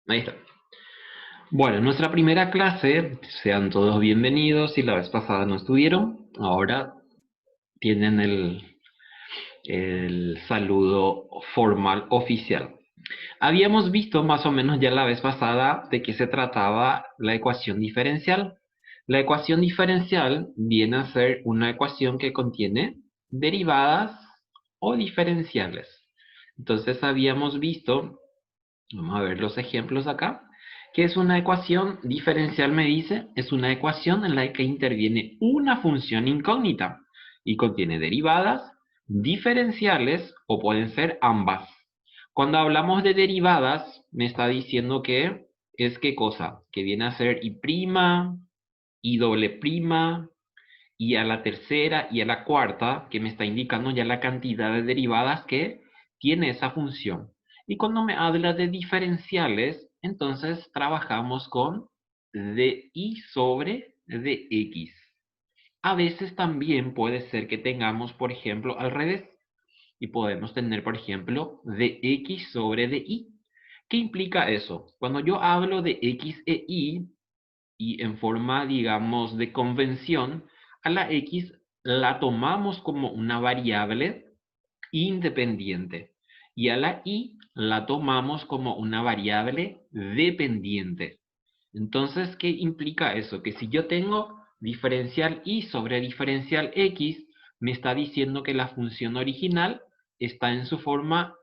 Ahí está. Bueno, en nuestra primera clase, sean todos bienvenidos. Si la vez pasada no estuvieron, ahora tienen el saludo formal oficial. Habíamos visto más o menos ya la vez pasada de qué se trataba la ecuación diferencial. La ecuación diferencial viene a ser una ecuación que contiene derivadas o diferenciales. Entonces habíamos visto, vamos a ver los ejemplos acá, que es una ecuación diferencial, me dice, es una ecuación en la que interviene una función incógnita y contiene derivadas, diferenciales o pueden ser ambas. Cuando hablamos de derivadas, me está diciendo que es qué cosa, que viene a ser y prima, y doble prima, y a la tercera y a la cuarta, que me está indicando ya la cantidad de derivadas que tiene esa función. Y cuando me habla de diferenciales, entonces trabajamos con dy sobre dx. A veces también puede ser que tengamos, por ejemplo, al revés. Y podemos tener, por ejemplo, dx sobre dy. ¿Qué implica eso? Cuando yo hablo de x e y en forma, digamos, de convención, a la x la tomamos como una variable independiente y a la y la tomamos como una variable dependiente. Entonces, ¿qué implica eso? Que si yo tengo diferencial y sobre diferencial x, me está diciendo que la función original está en su forma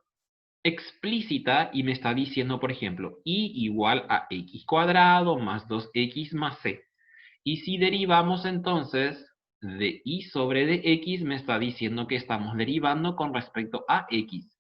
explícita y me está diciendo, por ejemplo, y igual a x cuadrado más 2x más c. Y si derivamos entonces de y sobre de x, me está diciendo que estamos derivando con respecto a x.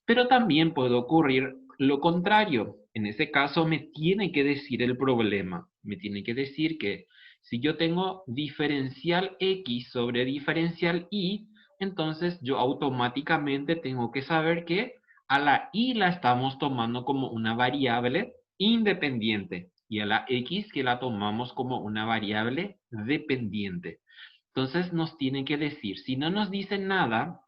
Pero también puede ocurrir lo contrario. En ese caso me tiene que decir el problema. Me tiene que decir que si yo tengo diferencial x sobre diferencial y, entonces yo automáticamente tengo que saber que a la y la estamos tomando como una variable independiente y a la x que la tomamos como una variable dependiente. Entonces nos tiene que decir, si no nos dice nada,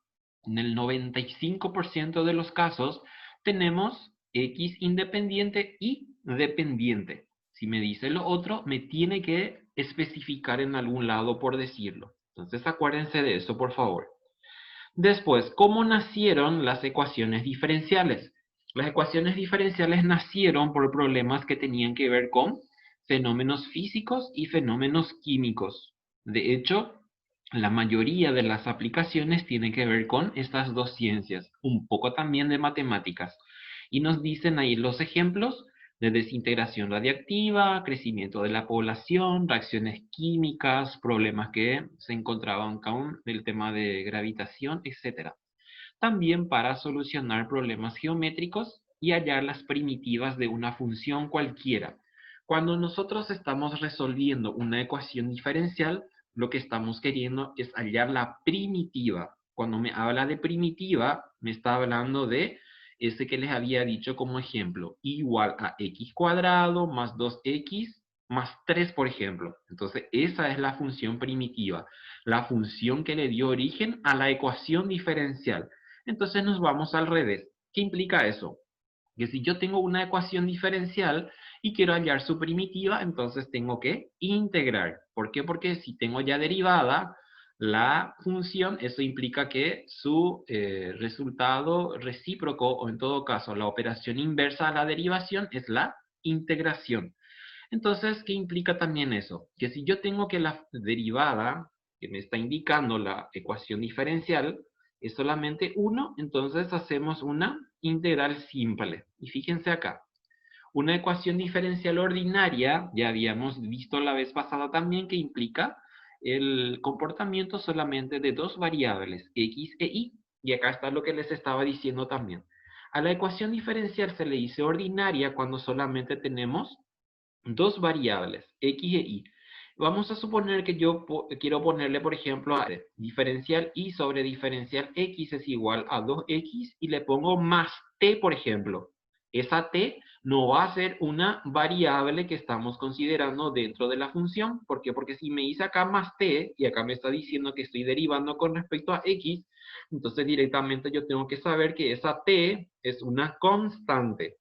en el 95% de los casos tenemos x independiente y dependiente. Si me dice lo otro, me tiene que especificar en algún lado por decirlo. Entonces acuérdense de eso, por favor. Después, ¿cómo nacieron las ecuaciones diferenciales? Las ecuaciones diferenciales nacieron por problemas que tenían que ver con fenómenos físicos y fenómenos químicos. De hecho, la mayoría de las aplicaciones tienen que ver con estas dos ciencias, un poco también de matemáticas. Y nos dicen ahí los ejemplos de desintegración radiactiva, crecimiento de la población, reacciones químicas, problemas que se encontraban con el tema de gravitación, etc. También para solucionar problemas geométricos y hallar las primitivas de una función cualquiera. Cuando nosotros estamos resolviendo una ecuación diferencial, lo que estamos queriendo es hallar la primitiva. Cuando me habla de primitiva, me está hablando de ese que les había dicho como ejemplo, igual a x cuadrado más 2x más 3, por ejemplo. Entonces, esa es la función primitiva, la función que le dio origen a la ecuación diferencial. Entonces nos vamos al revés. ¿Qué implica eso? Que si yo tengo una ecuación diferencial y quiero hallar su primitiva, entonces tengo que integrar. ¿Por qué? Porque si tengo ya derivada la función, eso implica que su resultado recíproco, o en todo caso la operación inversa a la derivación, es la integración. Entonces, ¿qué implica también eso? Que si yo tengo que la derivada que me está indicando la ecuación diferencial es solamente 1, entonces hacemos una integral simple. Y fíjense acá, una ecuación diferencial ordinaria, ya habíamos visto la vez pasada también, que implica el comportamiento solamente de dos variables, x e y. Y acá está lo que les estaba diciendo también. A la ecuación diferencial se le dice ordinaria cuando solamente tenemos dos variables, x e y. Vamos a suponer que yo quiero ponerle, por ejemplo, a diferencial y sobre diferencial x es igual a 2x y le pongo más t, por ejemplo. Esa t no va a ser una variable que estamos considerando dentro de la función. ¿Por qué? Porque si me dice acá más t y acá me está diciendo que estoy derivando con respecto a x, entonces directamente yo tengo que saber que esa t es una constante.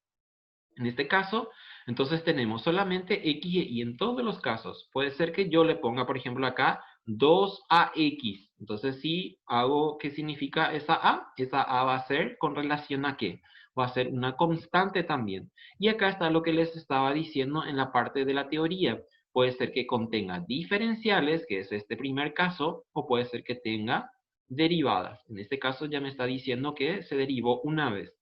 En este caso, entonces tenemos solamente x y y en todos los casos. Puede ser que yo le ponga, por ejemplo, acá 2ax. Entonces, si hago, ¿qué significa esa a? Esa a va a ser con relación a qué. Va a ser una constante también. Y acá está lo que les estaba diciendo en la parte de la teoría. Puede ser que contenga diferenciales, que es este primer caso, o puede ser que tenga derivadas. En este caso ya me está diciendo que se derivó una vez.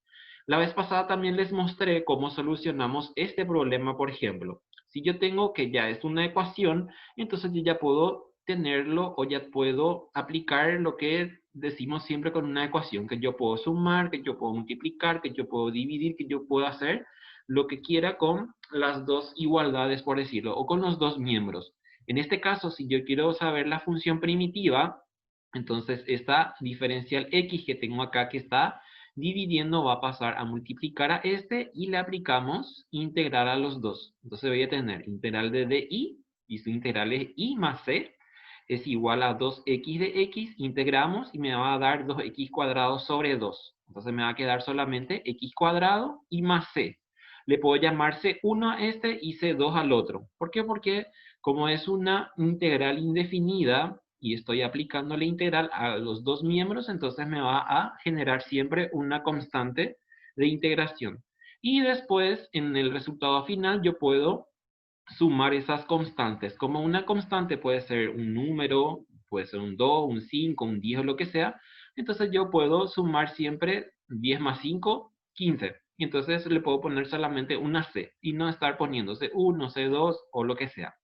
La vez pasada también les mostré cómo solucionamos este problema, por ejemplo. Si yo tengo que ya es una ecuación, entonces yo ya puedo tenerlo o ya puedo aplicar lo que decimos siempre con una ecuación, que yo puedo sumar, que yo puedo multiplicar, que yo puedo dividir, que yo puedo hacer lo que quiera con las dos igualdades, por decirlo, o con los dos miembros. En este caso, si yo quiero saber la función primitiva, entonces esta diferencial x que tengo acá que está dividiendo va a pasar a multiplicar a este y le aplicamos integral a los dos. Entonces voy a tener integral de di, y su integral es i más c, es igual a 2x de x, integramos y me va a dar 2x cuadrado sobre 2. Entonces me va a quedar solamente x cuadrado y más c. Le puedo llamar c1 a este y c2 al otro. ¿Por qué? Porque como es una integral indefinida, y estoy aplicando la integral a los dos miembros, entonces me va a generar siempre una constante de integración. Y después, en el resultado final, yo puedo sumar esas constantes. Como una constante puede ser un número, puede ser un 2, un 5, un 10 o lo que sea, entonces yo puedo sumar siempre 10 más 5, 15. Y entonces le puedo poner solamente una C y no estar poniéndose 1, C2 o lo que sea.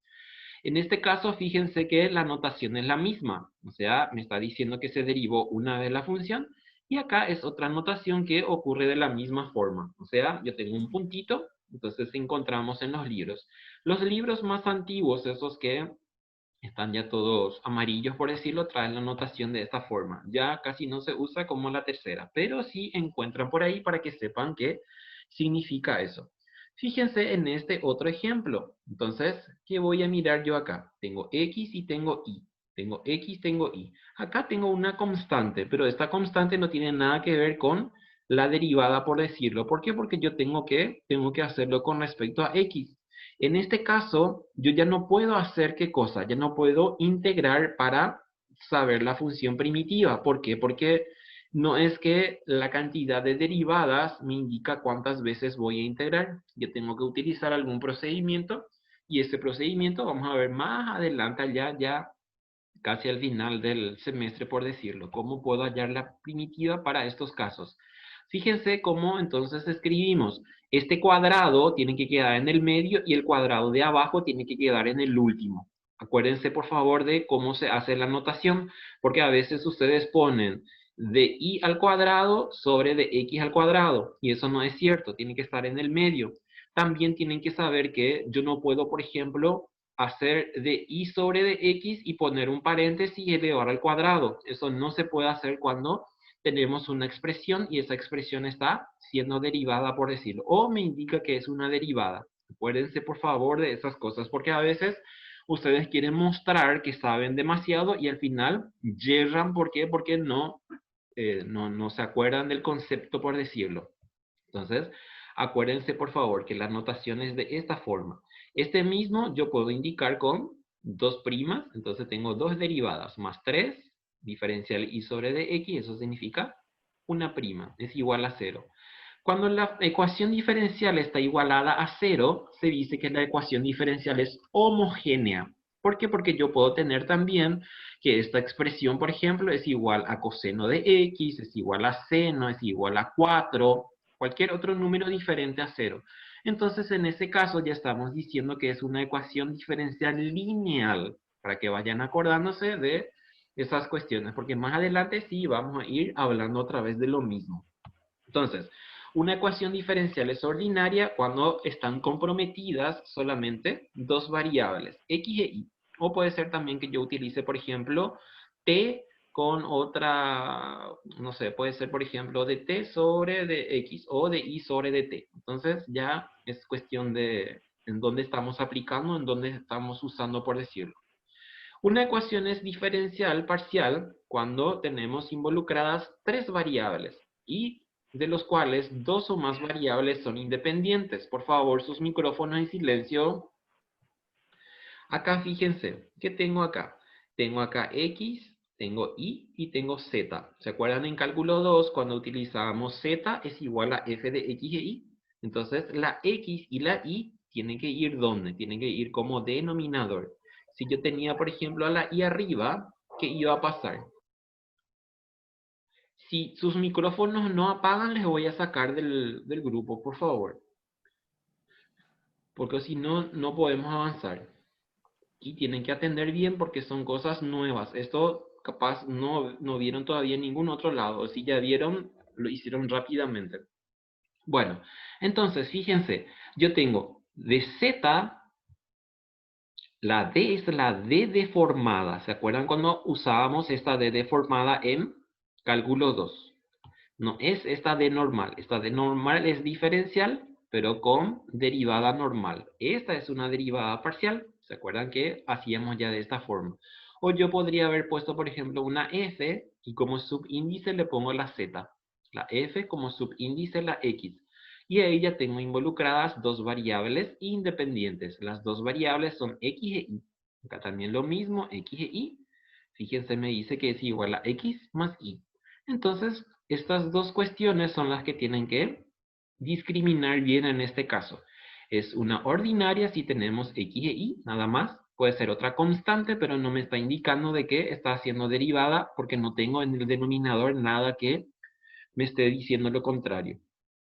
En este caso, fíjense que la notación es la misma, o sea, me está diciendo que se derivó una vez la función, y acá es otra notación que ocurre de la misma forma, o sea, yo tengo un puntito, entonces encontramos en los libros. Los libros más antiguos, esos que están ya todos amarillos, por decirlo, traen la notación de esta forma. Ya casi no se usa como la tercera, pero sí encuentran por ahí para que sepan qué significa eso. Fíjense en este otro ejemplo. Entonces, ¿qué voy a mirar yo acá? Tengo x y tengo y. Tengo x, tengo y. Acá tengo una constante, pero esta constante no tiene nada que ver con la derivada, por decirlo. ¿Por qué? Porque yo tengo que hacerlo con respecto a x. En este caso, yo ya no puedo hacer qué cosa, ya no puedo integrar para saber la función primitiva. ¿Por qué? Porque no es que la cantidad de derivadas me indica cuántas veces voy a integrar. Yo tengo que utilizar algún procedimiento y ese procedimiento vamos a ver más adelante, ya casi al final del semestre, por decirlo, cómo puedo hallar la primitiva para estos casos. Fíjense cómo entonces escribimos. Este cuadrado tiene que quedar en el medio y el cuadrado de abajo tiene que quedar en el último. Acuérdense, por favor, de cómo se hace la notación, porque a veces ustedes ponen de y al cuadrado sobre de x al cuadrado, y eso no es cierto, tiene que estar en el medio. También tienen que saber que yo no puedo, por ejemplo, hacer de y sobre de x y poner un paréntesis y elevar al cuadrado. Eso no se puede hacer cuando tenemos una expresión y esa expresión está siendo derivada, por decirlo, o me indica que es una derivada. Acuérdense, por favor, de esas cosas, porque a veces ustedes quieren mostrar que saben demasiado y al final yerran. ¿Por qué? Porque no se acuerdan del concepto, por decirlo. Entonces, acuérdense, por favor, que la notación es de esta forma. Este mismo yo puedo indicar con dos primas, entonces tengo dos derivadas, más 3, diferencial y sobre de x, eso significa una prima, es igual a 0. Cuando la ecuación diferencial está igualada a 0, se dice que la ecuación diferencial es homogénea. ¿Por qué? Porque yo puedo tener también que esta expresión, por ejemplo, es igual a coseno de x, es igual a seno, es igual a 4, cualquier otro número diferente a 0. Entonces, en ese caso ya estamos diciendo que es una ecuación diferencial lineal, para que vayan acordándose de esas cuestiones, porque más adelante sí vamos a ir hablando otra vez de lo mismo. Entonces, una ecuación diferencial es ordinaria cuando están comprometidas solamente dos variables, x e y. O puede ser también que yo utilice, por ejemplo, t con otra, no sé, puede ser, por ejemplo, de t sobre de x o de y sobre de t. Entonces, ya es cuestión de en dónde estamos aplicando, en dónde estamos usando, por decirlo. Una ecuación es diferencial parcial cuando tenemos involucradas tres variables y de los cuales dos o más variables son independientes. Por favor, sus micrófonos en silencio. Acá fíjense, ¿qué tengo acá? Tengo acá X, tengo Y y tengo Z. ¿Se acuerdan en cálculo 2 cuando utilizábamos Z es igual a f de X e Y? Entonces la X y la Y tienen que ir ¿dónde? Tienen que ir como denominador. Si yo tenía, por ejemplo, a la Y arriba, ¿qué iba a pasar? Si sus micrófonos no apagan, les voy a sacar del grupo, por favor. Porque si no, no podemos avanzar. Y tienen que atender bien porque son cosas nuevas. Esto capaz no vieron todavía en ningún otro lado. Si ya vieron, lo hicieron rápidamente. Bueno, entonces fíjense, yo tengo de Z, la D es la D deformada. ¿Se acuerdan cuando usábamos esta D deformada en cálculo 2? No es esta D normal. Esta D normal es diferencial, pero con derivada normal. Esta es una derivada parcial. ¿Se acuerdan que hacíamos ya de esta forma? O yo podría haber puesto, por ejemplo, una F y como subíndice le pongo la Z. La F como subíndice la X. Y ahí ya tengo involucradas dos variables independientes. Las dos variables son X e Y. Acá también lo mismo, X e Y. Fíjense, me dice que es igual a X más Y. Entonces, estas dos cuestiones son las que tienen que discriminar bien en este caso. Es una ordinaria si tenemos X e Y, nada más. Puede ser otra constante, pero no me está indicando de que está siendo derivada porque no tengo en el denominador nada que me esté diciendo lo contrario.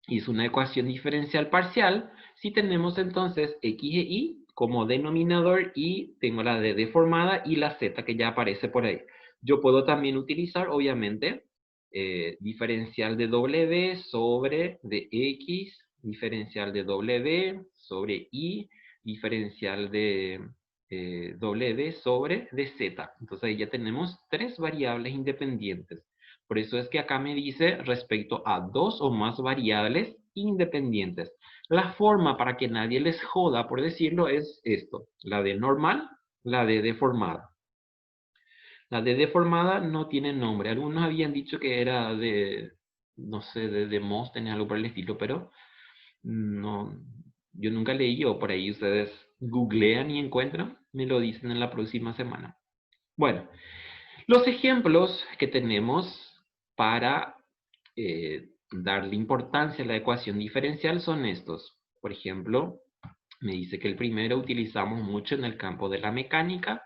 Y es una ecuación diferencial parcial si tenemos entonces X e Y como denominador y tengo la D deformada y la Z que ya aparece por ahí. Yo puedo también utilizar, obviamente, diferencial de W sobre de X, diferencial de W sobre Y, diferencial de W sobre de Z. Entonces ahí ya tenemos tres variables independientes. Por eso es que acá me dice respecto a dos o más variables independientes. La forma para que nadie les joda, por decirlo, es esto. La de normal, la de deformada. La de deformada no tiene nombre. Algunos habían dicho que era de, no sé, de Demóstenes, algo por el estilo, pero no, yo nunca leí o por ahí ustedes googlean y encuentran, me lo dicen en la próxima semana. Bueno, los ejemplos que tenemos para darle importancia a la ecuación diferencial son estos. Por ejemplo, me dice que el primero utilizamos mucho en el campo de la mecánica,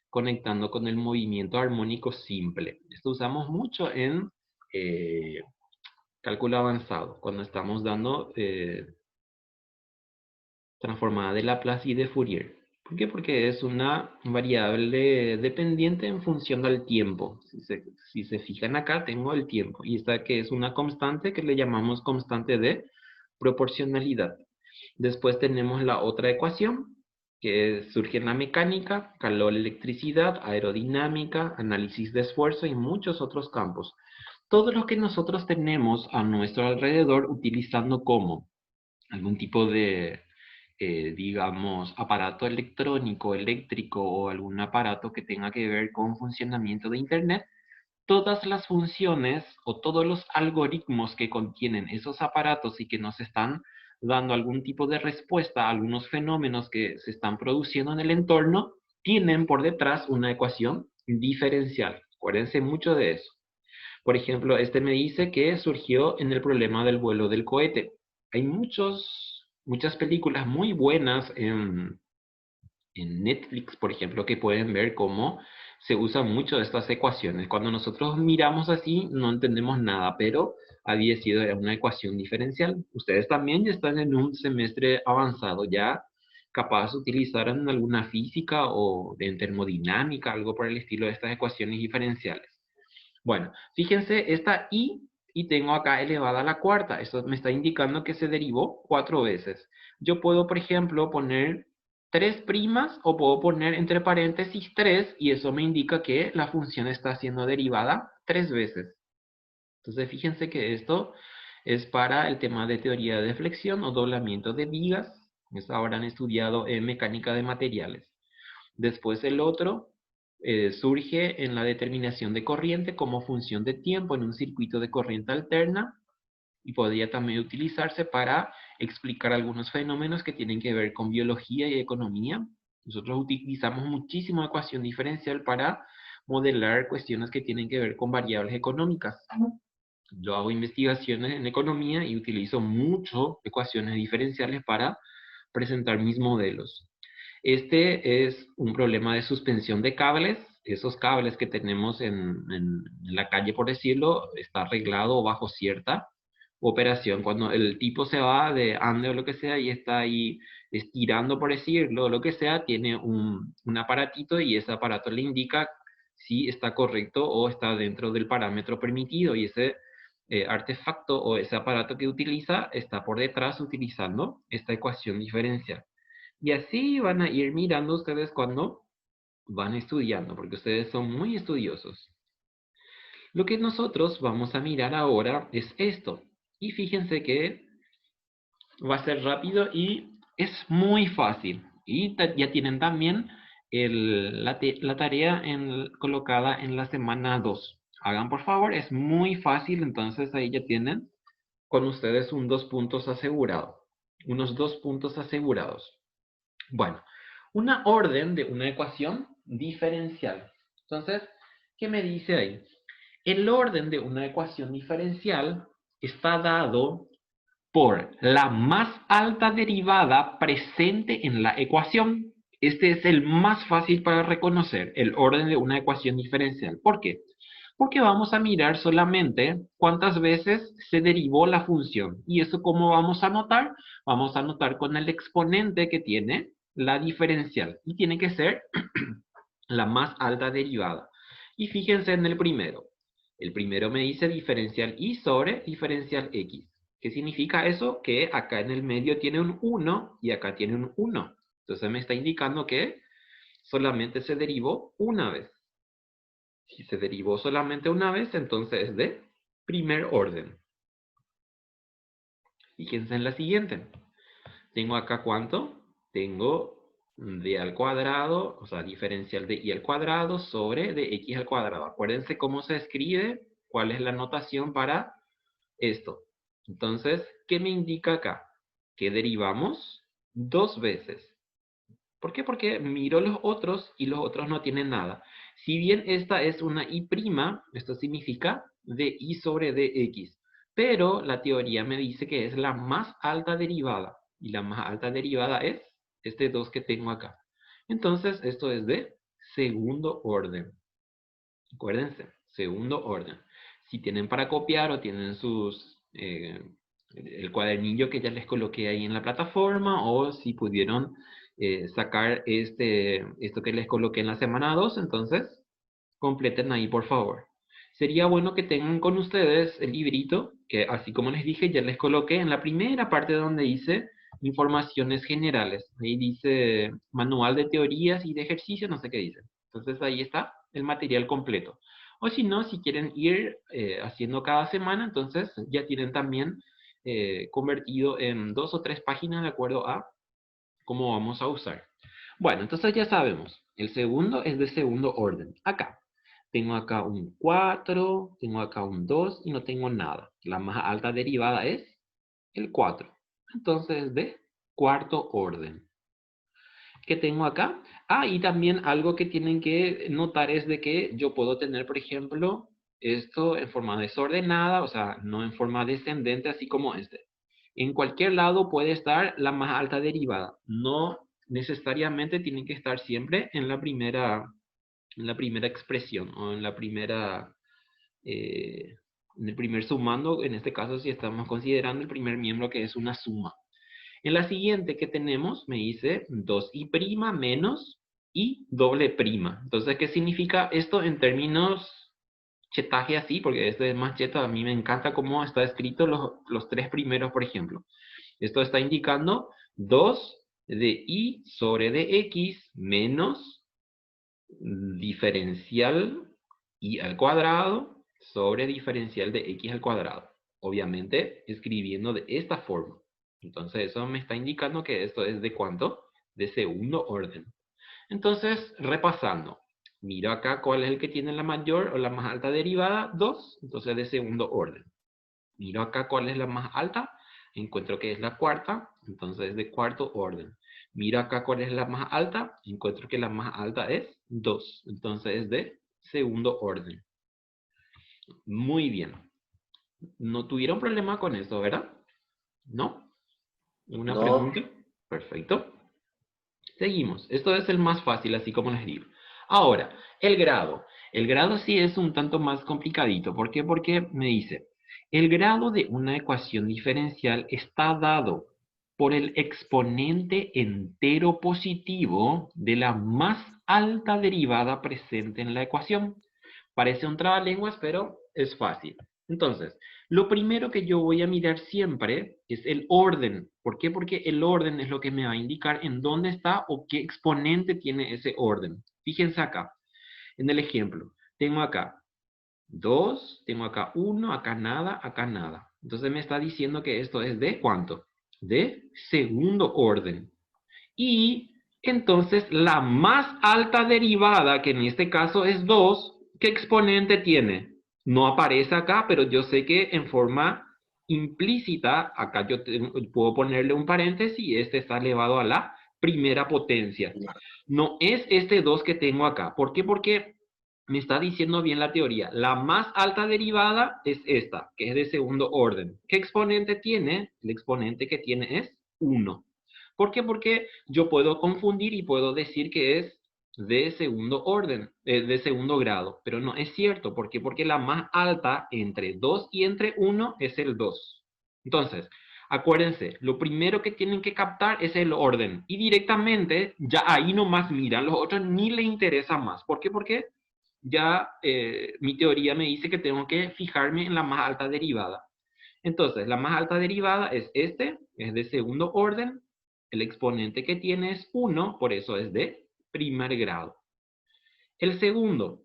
conectando con el movimiento armónico simple. Esto usamos mucho en eh, cálculo avanzado, cuando estamos dando transformada de Laplace y de Fourier. ¿Por qué? Porque es una variable dependiente en función del tiempo. Si se fijan acá, tengo el tiempo. Y esta que es una constante que le llamamos constante de proporcionalidad. Después tenemos la otra ecuación que surge en la mecánica, calor, electricidad, aerodinámica, análisis de esfuerzo y muchos otros campos. Todo lo que nosotros tenemos a nuestro alrededor utilizando como algún tipo de, digamos, aparato electrónico, eléctrico o algún aparato que tenga que ver con funcionamiento de Internet, todas las funciones o todos los algoritmos que contienen esos aparatos y que nos están dando algún tipo de respuesta a algunos fenómenos que se están produciendo en el entorno, tienen por detrás una ecuación diferencial. Acuérdense mucho de eso. Por ejemplo, este me dice que surgió en el problema del vuelo del cohete. Hay muchas películas muy buenas en Netflix, por ejemplo, que pueden ver cómo se usan mucho de estas ecuaciones. Cuando nosotros miramos así, no entendemos nada, pero había sido una ecuación diferencial. Ustedes también ya están en un semestre avanzado, ya capaz utilizaran alguna física o de termodinámica, algo por el estilo de estas ecuaciones diferenciales. Bueno, fíjense, esta y tengo acá elevada a la cuarta. Esto me está indicando que se derivó 4 veces. Yo puedo, por ejemplo, poner 3 primas o puedo poner entre paréntesis 3 y eso me indica que la función está siendo derivada 3 veces. Entonces, fíjense que esto es para el tema de teoría de deflexión o doblamiento de vigas. Eso ahora han estudiado en mecánica de materiales. Después el otro surge en la determinación de corriente como función de tiempo en un circuito de corriente alterna. y podría también utilizarse para explicar algunos fenómenos que tienen que ver con biología y economía. Nosotros utilizamos muchísimo ecuación diferencial para modelar cuestiones que tienen que ver con variables económicas. Yo hago investigaciones en economía y utilizo mucho ecuaciones diferenciales para presentar mis modelos. Este es un problema de suspensión de cables. Esos cables que tenemos en la calle, por decirlo, está arreglado bajo cierta operación. Cuando el tipo se va de ande o lo que sea y está ahí estirando, por decirlo, lo que sea, tiene un aparatito y ese aparato le indica si está correcto o está dentro del parámetro permitido, y ese artefacto o ese aparato que utiliza está por detrás utilizando esta ecuación diferencial. Y así van a ir mirando ustedes cuando van estudiando, porque ustedes son muy estudiosos. Lo que nosotros vamos a mirar ahora es esto. Y fíjense que va a ser rápido y es muy fácil. Y ya tienen también la tarea colocada en la semana 2. Hagan por favor, es muy fácil, entonces ahí ya tienen con ustedes unos 2 puntos asegurados. Unos 2 puntos asegurados. Bueno, una orden de una ecuación diferencial. Entonces, ¿qué me dice ahí? El orden de una ecuación diferencial está dado por la más alta derivada presente en la ecuación. Este es el más fácil para reconocer, el orden de una ecuación diferencial. ¿Por qué? Porque vamos a mirar solamente cuántas veces se derivó la función. ¿Y eso cómo vamos a anotar? Vamos a anotar con el exponente que tiene la diferencial. Y tiene que ser la más alta derivada. Y fíjense en el primero. El primero me dice diferencial y sobre diferencial x. ¿Qué significa eso? Que acá en el medio tiene un 1 y acá tiene un 1. Entonces me está indicando que solamente se derivó una vez. Si se derivó solamente una vez, entonces es de primer orden. Fíjense en la siguiente. Tengo acá ¿cuánto? Tengo d al cuadrado, o sea, diferencial de y al cuadrado sobre de x al cuadrado. Acuérdense cómo se escribe, cuál es la notación para esto. Entonces, ¿qué me indica acá? Que derivamos 2 veces. ¿Por qué? Porque miro los otros y los otros no tienen nada. Si bien esta es una y', esto significa y sobre dx. Pero la teoría me dice que es la más alta derivada. Y la más alta derivada es este 2 que tengo acá. Entonces, esto es de segundo orden. Acuérdense, segundo orden. Si tienen para copiar o tienen el cuadernillo que ya les coloqué ahí en la plataforma, o si pudieron sacar esto que les coloqué en la semana 2, entonces completen ahí por favor. Sería bueno que tengan con ustedes el librito, que así como les dije, ya les coloqué en la primera parte donde dice informaciones generales. Ahí dice manual de teorías y de ejercicio, no sé qué dice. Entonces ahí está el material completo. O si no, si quieren ir haciendo cada semana, entonces ya tienen también convertido en 2 o 3 páginas de acuerdo a cómo vamos a usar. Bueno, entonces ya sabemos, el segundo es de segundo orden. Acá, tengo acá un 4, tengo acá un 2 y no tengo nada. La más alta derivada es el 4. Entonces es de cuarto orden. ¿Qué tengo acá? Ah, y también algo que tienen que notar es de que yo puedo tener, por ejemplo, esto en forma desordenada, o sea, no en forma descendente, así como este. En cualquier lado puede estar la más alta derivada. No necesariamente tienen que estar siempre en la primera expresión o en el primer sumando, en este caso si estamos considerando el primer miembro que es una suma. En la siguiente que tenemos me dice 2y' menos y doble prima. Entonces, ¿qué significa esto en términos chetaje así? Porque este es más cheto, a mí me encanta cómo está escrito los 3 primeros, por ejemplo. Esto está indicando 2 de y sobre de x menos diferencial y al cuadrado sobre diferencial de x al cuadrado. Obviamente escribiendo de esta forma. Entonces eso me está indicando que esto es de ¿cuánto? De segundo orden. Entonces, repasando. Miro acá cuál es el que tiene la mayor o la más alta derivada, 2. Entonces de segundo orden. Miro acá cuál es la más alta, encuentro que es la cuarta, entonces es de cuarto orden. Miro acá cuál es la más alta, encuentro que la más alta es 2, entonces es de segundo orden. Muy bien. No tuvieron problema con eso, ¿verdad? ¿No? ¿Una No, pregunta? Perfecto. Seguimos. Esto es el más fácil, así como les digo. Ahora, el grado. El grado sí es un tanto más complicadito. ¿Por qué? Porque me dice, el grado de una ecuación diferencial está dado por el exponente entero positivo de la más alta derivada presente en la ecuación. Parece un trabalenguas, pero es fácil. Entonces, lo primero que yo voy a mirar siempre es el orden. ¿Por qué? Porque el orden es lo que me va a indicar en dónde está o qué exponente tiene ese orden. Fíjense acá, en el ejemplo. Tengo acá 2, tengo acá 1, acá nada, acá nada. Entonces me está diciendo que esto es de ¿cuánto? De segundo orden. Y entonces la más alta derivada, que en este caso es 2, ¿qué exponente tiene? No aparece acá, pero yo sé que en forma implícita, acá yo puedo ponerle un paréntesis y este está elevado a la primera potencia. No es este 2 que tengo acá. ¿Por qué? Porque me está diciendo bien la teoría. La más alta derivada es esta, que es de segundo orden. ¿Qué exponente tiene? El exponente que tiene es 1. ¿Por qué? Porque yo puedo confundir y puedo decir que es de segundo orden, de segundo grado, pero no es cierto. ¿Por qué? Porque la más alta entre 2 y entre 1 es el 2. Entonces, acuérdense, lo primero que tienen que captar es el orden y directamente ya ahí nomás miran, los otros ni le interesa más. ¿Por qué? Porque ya mi teoría me dice que tengo que fijarme en la más alta derivada. Entonces, la más alta derivada es este, es de segundo orden. El exponente que tiene es 1, por eso es de primer grado. El segundo,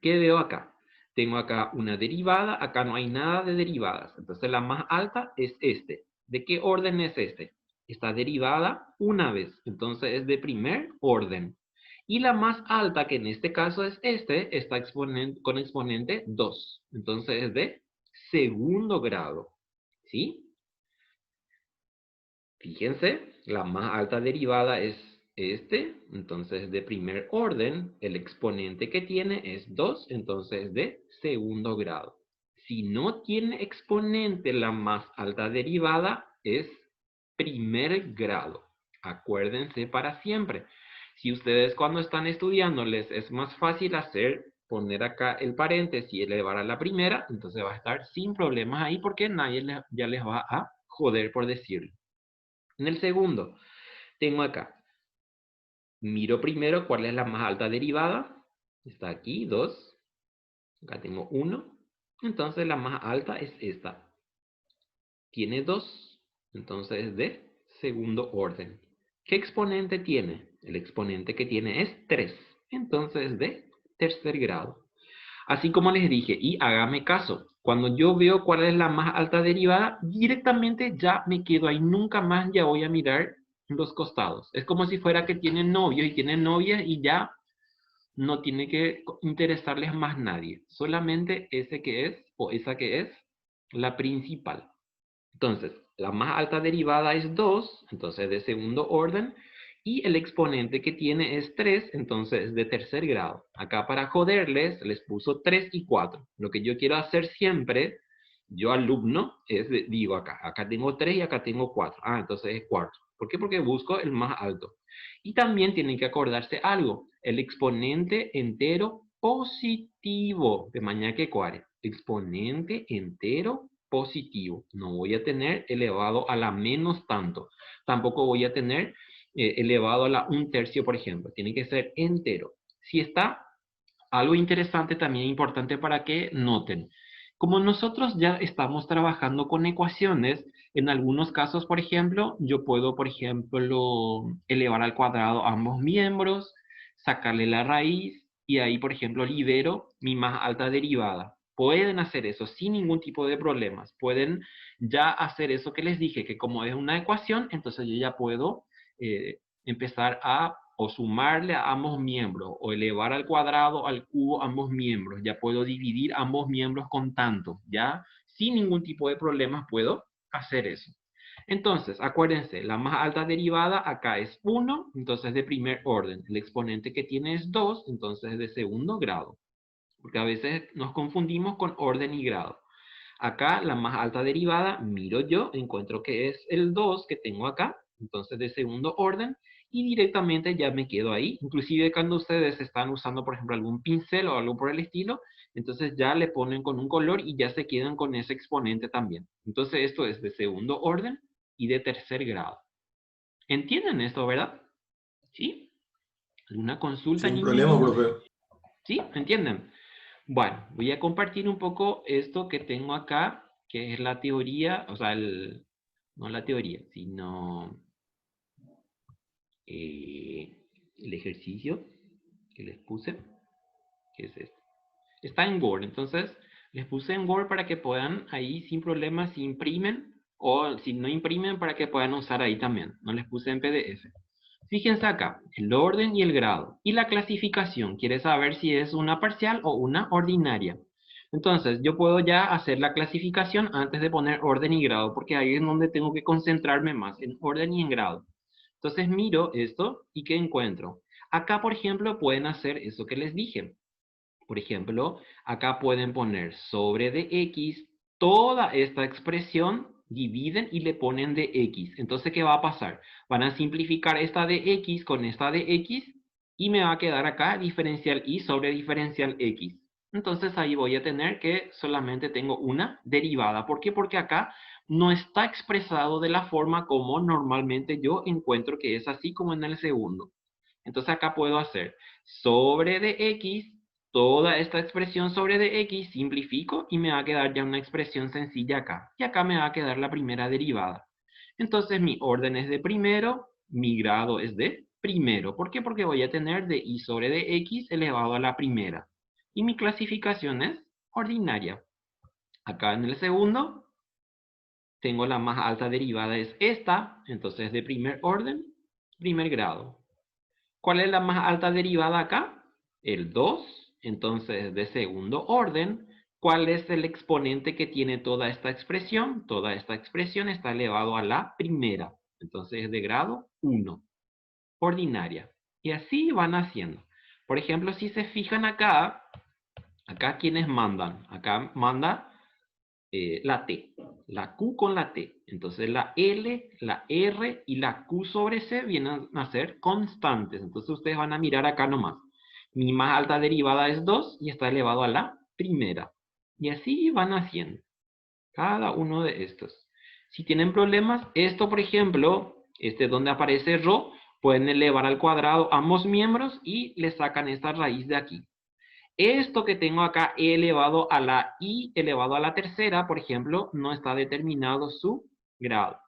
¿qué veo acá? Tengo acá una derivada, acá no hay nada de derivadas. Entonces, la más alta es este. ¿De qué orden es este? Está derivada una vez, entonces es de primer orden. Y la más alta, que en este caso es este, está con exponente 2. Entonces es de segundo grado. ¿Sí? Fíjense, la más alta derivada es este, entonces de primer orden, el exponente que tiene es 2, entonces de segundo grado. Si no tiene exponente la más alta derivada, es primer grado. Acuérdense para siempre. Si ustedes cuando están estudiando les es más fácil poner acá el paréntesis y elevar a la primera, entonces va a estar sin problemas ahí porque nadie ya les va a joder por decirlo. En el segundo, tengo acá, miro primero cuál es la más alta derivada. Está aquí, 2. Acá tengo 1. Entonces la más alta es esta. Tiene 2. Entonces es de segundo orden. ¿Qué exponente tiene? El exponente que tiene es 3. Entonces es de tercer grado. Así como les dije, y hágame caso, cuando yo veo cuál es la más alta derivada, directamente ya me quedo ahí, nunca más ya voy a mirar los costados. Es como si fuera que tienen novios y tienen novias y ya no tiene que interesarles más nadie, solamente ese que es o esa que es la principal. Entonces, la más alta derivada es 2, entonces de segundo orden, y el exponente que tiene es 3, entonces de tercer grado. Acá para joderles, les puso 3 y 4. Lo que yo quiero hacer siempre, yo alumno, digo acá tengo 3 y acá tengo 4. Ah, entonces es cuarto. ¿Por qué? Porque busco el más alto. Y también tienen que acordarse algo, el exponente entero positivo, de mañana que cuare. Exponente entero positivo. No voy a tener elevado a la menos tanto. Tampoco voy a tener elevado a la un tercio, por ejemplo. Tiene que ser entero. Si está, algo interesante también importante para que noten. Como nosotros ya estamos trabajando con ecuaciones, en algunos casos, por ejemplo, yo puedo, por ejemplo, elevar al cuadrado ambos miembros, sacarle la raíz y ahí, por ejemplo, libero mi más alta derivada. Pueden hacer eso sin ningún tipo de problemas. Pueden ya hacer eso que les dije, que como es una ecuación, entonces yo ya puedo empezar a o sumarle a ambos miembros o elevar al cuadrado, al cubo ambos miembros. Ya puedo dividir ambos miembros con tanto, ¿ya? sin ningún tipo de problemas puedo hacer eso. Entonces, acuérdense, la más alta derivada acá es 1, entonces de primer orden. El exponente que tiene es 2, entonces de segundo grado. Porque a veces nos confundimos con orden y grado. Acá la más alta derivada, miro yo, encuentro que es el 2 que tengo acá, entonces de segundo orden, y directamente ya me quedo ahí. Inclusive cuando ustedes están usando, por ejemplo, algún pincel o algo por el estilo, entonces ya le ponen con un color y ya se quedan con ese exponente también. Entonces esto es de segundo orden y de tercer grado. ¿Entienden esto, verdad? ¿Sí? ¿Alguna consulta, Sin niños y problema, niñas? profe. ¿Sí? ¿Entienden? Bueno, voy a compartir un poco esto que tengo acá, que es la teoría, o sea, no la teoría, sino el ejercicio que les puse, que es este. Está en Word, entonces les puse en Word para que puedan ahí sin problemas, si imprimen, o si no imprimen, para que puedan usar ahí también. No les puse en PDF. Fíjense acá, el orden y el grado. Y la clasificación, quiere saber si es una parcial o una ordinaria. Entonces, yo puedo ya hacer la clasificación antes de poner orden y grado, porque ahí es donde tengo que concentrarme más, en orden y en grado. Entonces, miro esto y ¿qué encuentro? Acá, por ejemplo, pueden hacer eso que les dije. Por ejemplo, acá pueden poner sobre de x, toda esta expresión, dividen y le ponen de x. Entonces, ¿qué va a pasar? Van a simplificar esta de x con esta de x y me va a quedar acá diferencial y sobre diferencial x. Entonces ahí voy a tener que solamente tengo una derivada. ¿Por qué? Porque acá no está expresado de la forma como normalmente yo encuentro que es así como en el segundo. Entonces acá puedo hacer sobre de x, toda esta expresión sobre de x, simplifico y me va a quedar ya una expresión sencilla acá. Y acá me va a quedar la primera derivada. Entonces mi orden es de primero, mi grado es de primero. ¿Por qué? Porque voy a tener de y sobre de x elevado a la primera. Y mi clasificación es ordinaria. Acá en el segundo, tengo la más alta derivada es esta, entonces de primer orden, primer grado. ¿Cuál es la más alta derivada acá? El 2. Entonces, de segundo orden, ¿cuál es el exponente que tiene toda esta expresión? Toda esta expresión está elevado a la primera. Entonces, es de grado 1. Ordinaria. Y así van haciendo. Por ejemplo, si se fijan acá, acá quienes mandan. Acá manda la T, la Q con la T. Entonces la L, la R y la Q sobre C vienen a ser constantes. Entonces ustedes van a mirar acá nomás. Mi más alta derivada es 2 y está elevado a la primera. Y así van haciendo cada uno de estos. Si tienen problemas, esto por ejemplo, este donde aparece ρ, pueden elevar al cuadrado ambos miembros y le sacan esta raíz de aquí. Esto que tengo acá, e elevado a la i elevado a la tercera, por ejemplo, no está determinado su grado.